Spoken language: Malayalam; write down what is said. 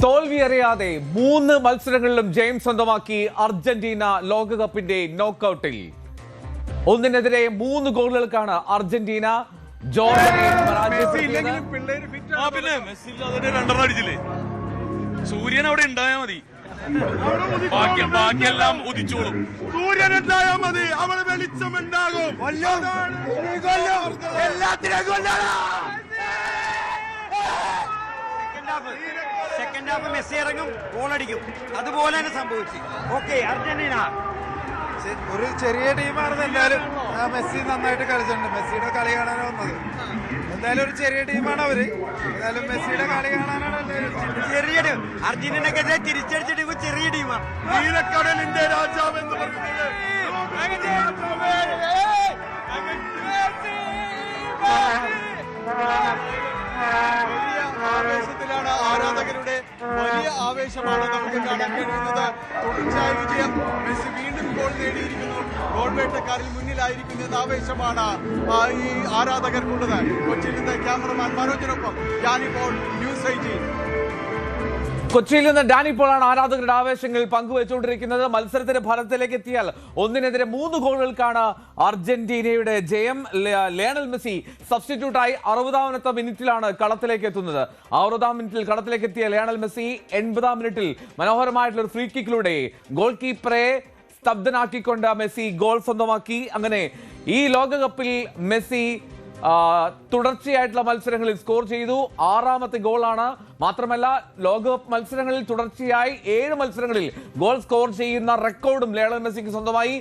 തോൽവിയറിയാതെ 3 മത്സരങ്ങളിലും ജയം സ്വന്തമാക്കി അർജന്റീന ലോകകപ്പിന്റെ നോക്കൌട്ടിൽ. 1-നെതിരെ 3 ഗോളുകൾക്കാണ് അർജന്റീന ജോർഡനെ പരാജയപ്പെടുത്തിയത്. സൂര്യൻ അവിടെ ഉണ്ടായാൽ മതി, ബാക്കിയെല്ലാം ഉദിച്ചോളും. സൂര്യൻ ഉണ്ടായാൽ മതി, അവള് വെളിച്ചമുണ്ടാകും. സെക്കൻഡ് ഹാഫ് മെസ്സി ഇറങ്ങും, ഗോളടിക്കും. അതുപോലെ തന്നെ സംഭവിച്ചു. ഓക്കെ, അർജന്റീന ഒരു ചെറിയ ടീമാണെന്ന് എന്തായാലും മെസ്സി നന്നായിട്ട് കളിച്ചിട്ടുണ്ട്. മെസ്സിയുടെ കളി കാണാനാണ് വന്നത്. എന്തായാലും ഒരു ചെറിയ ടീമാണ് അവര്. എന്തായാലും മെസ്സിയുടെ കളി കാണാനാണ് ചെറിയ ടീം. അർജന്റീനക്കെതിരെ തിരിച്ചടിച്ചിട്ട് ചെറിയ ടീമാണ്. നീലക്കടലിന്റെ രാജാവ് എന്ന് പറയുന്നത് ആവേശത്തിലാണ് ആരാധകരുടെ വലിയ ആവേശമാണ് നമുക്ക് കാണാൻ കഴിയുന്നത്. തുടർച്ചയായ വിജയം, മെസ്സി വീണ്ടും ഗോൾ നേടിയിരിക്കുന്നു, ഗോൾ വേട്ടക്കാരിൽ മുന്നിലായിരിക്കുന്നത് ആവേശമാണ് ഈ ആരാധകർക്കുള്ളത്. കൊച്ചിയിൽ നിന്ന് ക്യാമറമാൻ മനോജിനൊപ്പം ഞാനിപ്പോൾ ന്യൂസ് 18. കൊച്ചിയിൽ നിന്ന് ഡാനി പോളാണ് ആരാധകരുടെ ആവേശങ്ങൾ പങ്കുവെച്ചുകൊണ്ടിരിക്കുന്നത്. മത്സരത്തിന്റെ ഫലത്തിലേക്ക് എത്തിയാൽ 1-നെതിരെ 3 ഗോളുകൾക്കാണ് അർജന്റീനയുടെ ജയം. ലയണൽ മെസ്സി സബ്സ്റ്റിറ്റ്യൂട്ടായി 60ാമത്തെ മിനിറ്റിലാണ് കളത്തിലേക്ക് എത്തുന്നത്. 60ാം മിനിറ്റിൽ കളത്തിലേക്ക് എത്തിയ ലയണൽ മെസ്സി 80ാം മിനിറ്റിൽ മനോഹരമായിട്ടുള്ള ഒരു ഫ്രീ കിക്കിലൂടെ ഗോൾ കീപ്പറെ സ്തബ്ധനാക്കിക്കൊണ്ട് മെസ്സി ഗോൾ സ്വന്തമാക്കി. അങ്ങനെ ഈ ലോകകപ്പിൽ മെസ്സി തുടർച്ചയായിട്ടുള്ള മത്സരങ്ങളിൽ സ്കോർ ചെയ്തു. 6ാമത്തെ ഗോളാണ്. മാത്രമല്ല, ലോകകപ്പ് മത്സരങ്ങളിൽ തുടർച്ചയായി 7 മത്സരങ്ങളിൽ ഗോൾ സ്കോർ ചെയ്യുന്ന റെക്കോർഡും ലയണൽ മെസ്സിക്ക് സ്വന്തമായി.